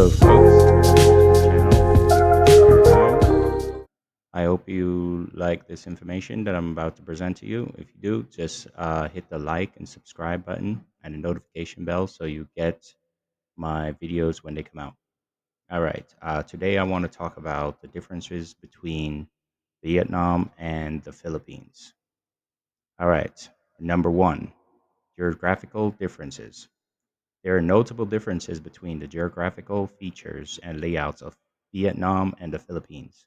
Hello, folks. Welcome to the channel. Thank you for your time. I hope you like this information that I'm about to present to you. If you do, just hit the like and subscribe button and the notification bell so you get my videos when they come out. All right. Today, I want to talk about the differences between Vietnam and the Philippines. All right. Number one, geographical differences. There are notable differences between the geographical features and layouts of Vietnam and the Philippines.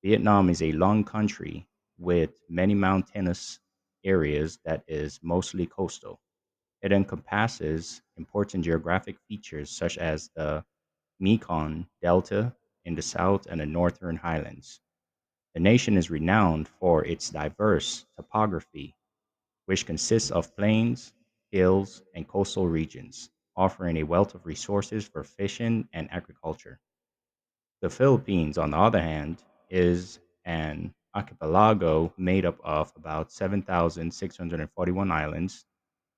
Vietnam is a long country with many mountainous areas that is mostly coastal. It encompasses important geographic features such as the Mekong Delta in the south and the northern highlands. The nation is renowned for its diverse topography, which consists of plains, hills, and coastal regions, offering a wealth of resources for fishing and agriculture. The Philippines, on the other hand, is an archipelago made up of about 7,641 islands.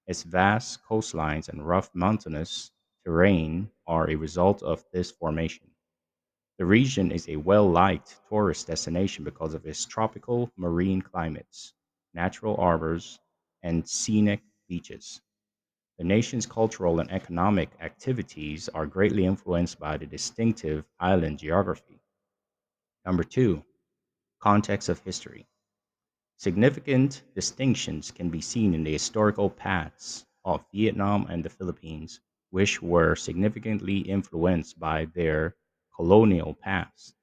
Its vast coastlines and rough mountainous terrain are a result of this formation. The region is a well liked tourist destination because of its tropical marine climates, natural harbors, and scenic beaches. The nation's cultural and economic activities are greatly influenced by the distinctive island geography. Number two, context of history. Significant distinctions can be seen in the historical paths of Vietnam and the Philippines, which were significantly influenced by their colonial past.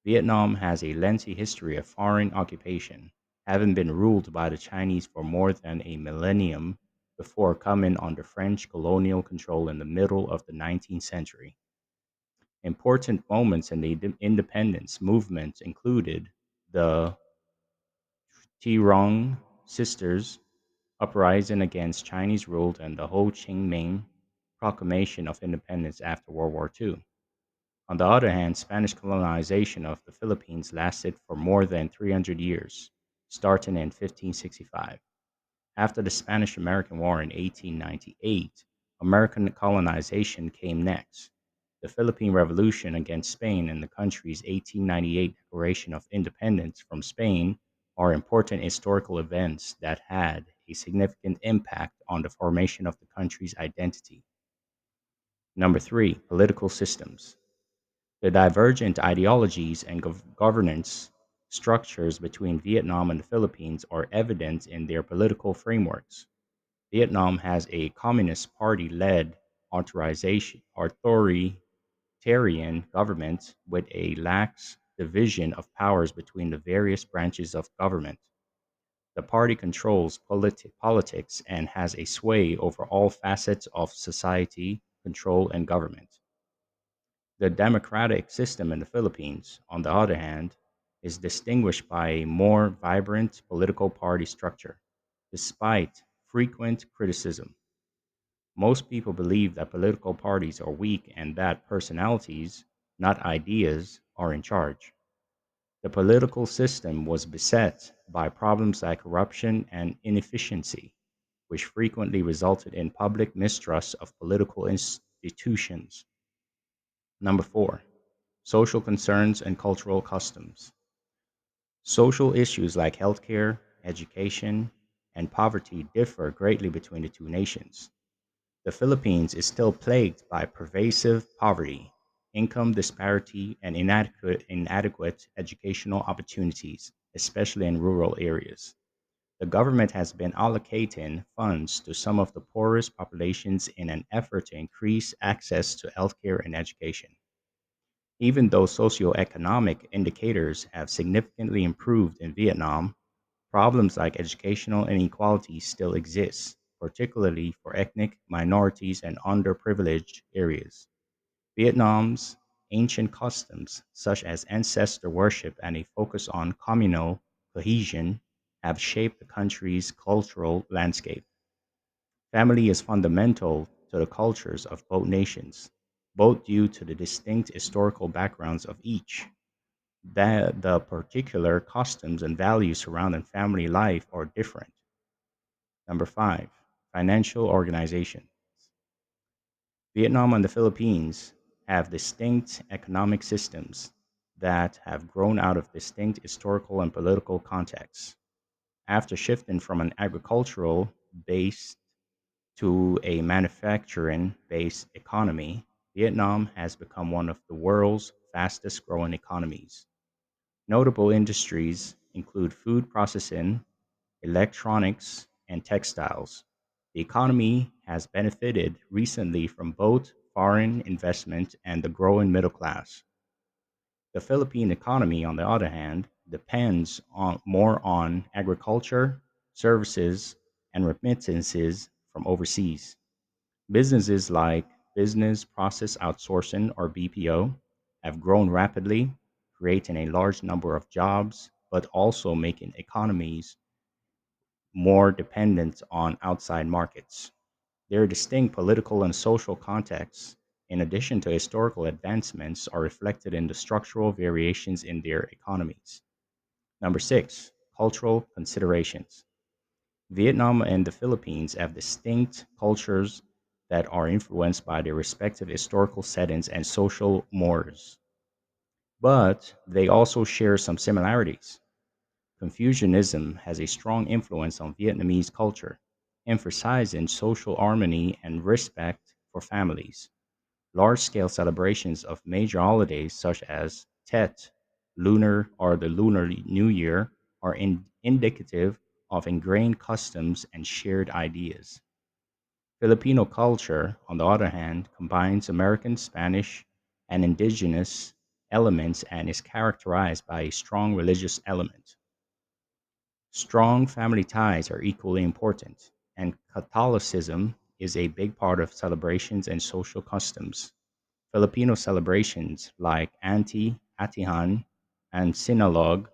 Vietnam has a lengthy history of foreign occupation, having been ruled by the Chinese for more than a millennium before coming under French colonial control in the middle of the 19th century. Important moments in the independence movement included the Tirong sisters uprising against Chinese rule and the Ho Chi Minh proclamation of independence after World War II. On the other hand, Spanish colonization of the Philippines lasted for more than 300 years, starting in 1565. After the Spanish American War in 1898, American colonization came next. The Philippine Revolution against Spain and the country's 1898 Declaration of Independence from Spain are important historical events that had a significant impact on the formation of the country's identity. Number three, political systems. The divergent ideologies and governance structures between Vietnam and the Philippines are evident in their political frameworks. Vietnam has a Communist Party led authoritarian government with a lax division of powers between the various branches of government. The party controls politics and has a sway over all facets of society, control, and government. The democratic system in the Philippines, on the other hand, is distinguished by a more vibrant political party structure, despite frequent criticism. Most people believe that political parties are weak and that personalities, not ideas, are in charge. The political system was beset by problems like corruption and inefficiency, which frequently resulted in public mistrust of political institutions. Number four, social concerns and cultural customs. Social issues like healthcare, education, and poverty differ greatly between the two nations. The Philippines is still plagued by pervasive poverty, income disparity, and inadequate educational opportunities, especially in rural areas. The government has been allocating funds to some of the poorest populations in an effort to increase access to healthcare and education. Even though socioeconomic indicators have significantly improved in Vietnam, problems like educational inequality still exist, particularly for ethnic minorities and underprivileged areas. Vietnam's ancient customs, such as ancestor worship and a focus on communal cohesion, have shaped the country's cultural landscape. Family is fundamental to the cultures of both nations, both due to the distinct historical backgrounds of each. That the particular customs and values surrounding family life are different. Number five, financial organization. Vietnam and the Philippines have distinct economic systems that have grown out of distinct historical and political contexts. After shifting from an agricultural based to a manufacturing based economy, Vietnam has become one of the world's fastest growing economies. Notable industries include food processing, electronics, and textiles. The economy has benefited recently from both foreign investment and the growing middle class. The Philippine economy, on the other hand, depends more on agriculture, services, and remittances from overseas. Businesses like business process outsourcing or BPO have grown rapidly, creating a large number of jobs, but also making economies more dependent on outside markets. Their distinct political and social contexts, in addition to historical advancements, are reflected in the structural variations in their economies. Number six, cultural considerations. Vietnam and the Philippines have distinct cultures that are influenced by their respective historical settings and social mores, but they also share some similarities. Confucianism has a strong influence on Vietnamese culture, emphasizing social harmony and respect for families. Large scale celebrations of major holidays such as Tet, Lunar, or the Lunar New Year are indicative of ingrained customs and shared ideas. Filipino culture, on the other hand, combines American, Spanish, and indigenous elements and is characterized by a strong religious element. Strong family ties are equally important, and Catholicism is a big part of celebrations and social customs. Filipino celebrations like Atihan, and Sinulog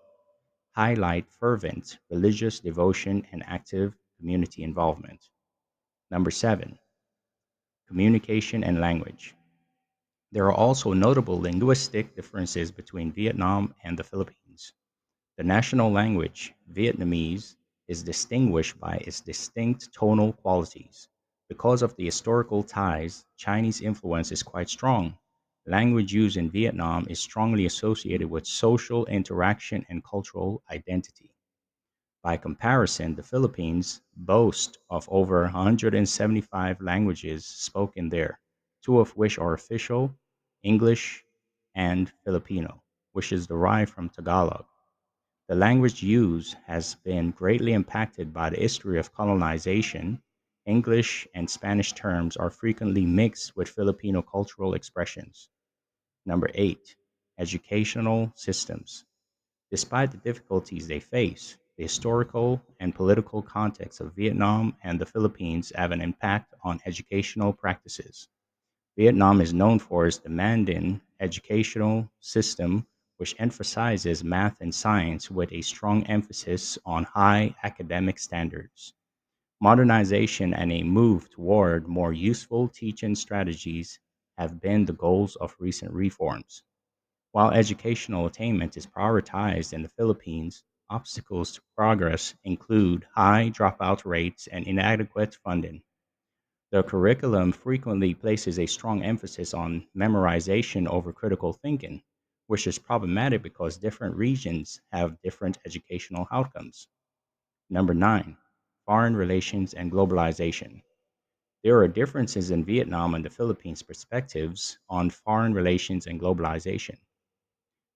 highlight fervent religious devotion and active community involvement. Number seven, communication and language. There are also notable linguistic differences between Vietnam and the Philippines. The national language, Vietnamese, is distinguished by its distinct tonal qualities. Because of the historical ties, Chinese influence is quite strong. Language use in Vietnam is strongly associated with social interaction and cultural identity. By comparison, the Philippines boast of over 175 languages spoken there, two of which are official, English and Filipino, which is derived from Tagalog. The language used has been greatly impacted by the history of colonization. English and Spanish terms are frequently mixed with Filipino cultural expressions. Number eight, educational systems. Despite the difficulties they face, the historical and political context of Vietnam and the Philippines have an impact on educational practices. Vietnam is known for its demanding educational system, which emphasizes math and science with a strong emphasis on high academic standards. Modernization and a move toward more useful teaching strategies have been the goals of recent reforms. While educational attainment is prioritized in the Philippines, obstacles to progress include high dropout rates and inadequate funding. The curriculum frequently places a strong emphasis on memorization over critical thinking, which is problematic because different regions have different educational outcomes. Number nine, foreign relations and globalization. There are differences in Vietnam and the Philippines' perspectives on foreign relations and globalization.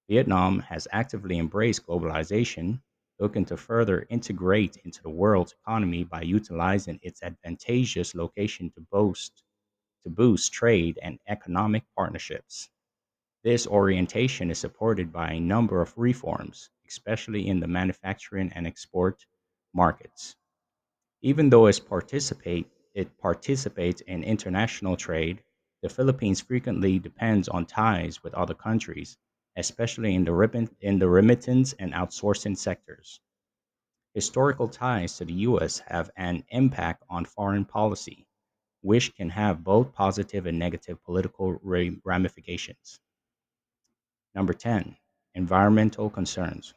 Vietnam has actively embraced globalization, looking to further integrate into the world's economy by utilizing its advantageous location to boost trade and economic partnerships. This orientation is supported by a number of reforms, especially in the manufacturing and export markets. Even though it participates in international trade, the Philippines frequently depends on ties with other countries, especially in the remittance and outsourcing sectors. Historical ties to the US have an impact on foreign policy, which can have both positive and negative political ramifications. Number 10, environmental concerns.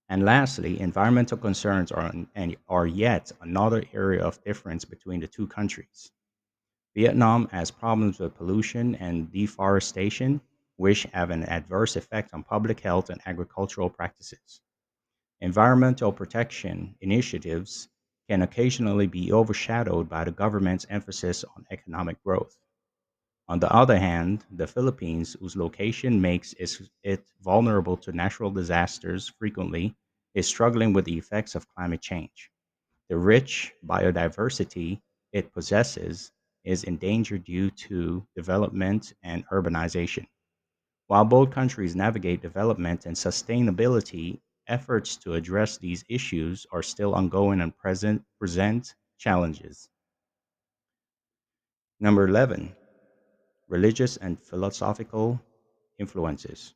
And lastly, environmental concerns are yet another area of difference between the two countries. Vietnam has problems with pollution and deforestation, which have an adverse effect on public health and agricultural practices. Environmental protection initiatives can occasionally be overshadowed by the government's emphasis on economic growth. On the other hand, the Philippines, whose location makes it vulnerable to natural disasters frequently, is struggling with the effects of climate change. The rich biodiversity it possesses is endangered due to development and urbanization. While both countries navigate development and sustainability, efforts to address these issues are still ongoing and present challenges. Number 11, religious and philosophical influences.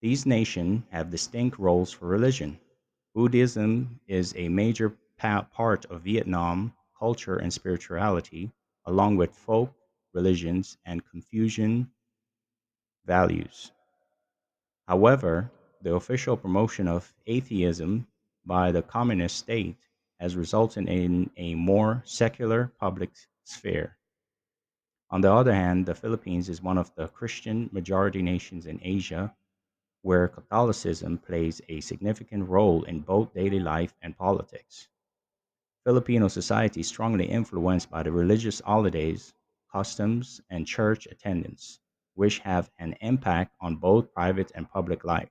These nations have distinct roles for religion. Buddhism is a major part of Vietnam culture and spirituality, along with folk religions and Confucian values. However, the official promotion of atheism by the communist state has resulted in a more secular public sphere. On the other hand, the Philippines is one of the Christian majority nations in Asia where Catholicism plays a significant role in both daily life and politics. Filipino society is strongly influenced by the religious holidays, customs, and church attendance, which have an impact on both private and public life.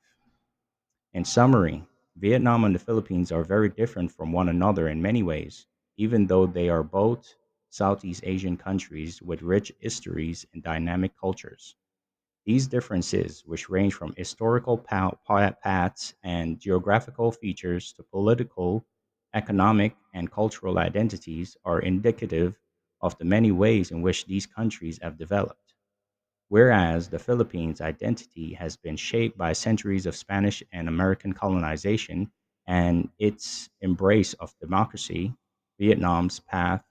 In summary, Vietnam and the Philippines are very different from one another in many ways, even though they are both Southeast Asian countries with rich histories and dynamic cultures. These differences, which range from historical paths and geographical features to political, economic, and cultural identities, are indicative of the many ways in which these countries have developed. Whereas the Philippines' identity has been shaped by centuries of Spanish and American colonization and its embrace of democracy, Vietnam's path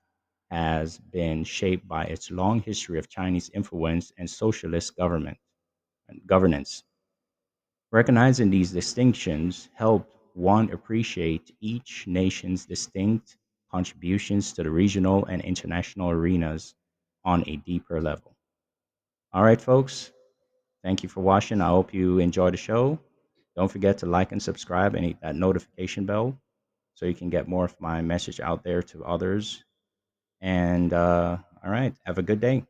has been shaped by its long history of Chinese influence and socialist governance. Recognizing these distinctions help one appreciate each nation's distinct contributions to the regional and international arenas on a deeper level. All right, folks, thank you for watching. I hope you enjoy the show. Don't forget to like and subscribe and hit that notification bell so you can get more of my message out there to others. And all right, have a good day.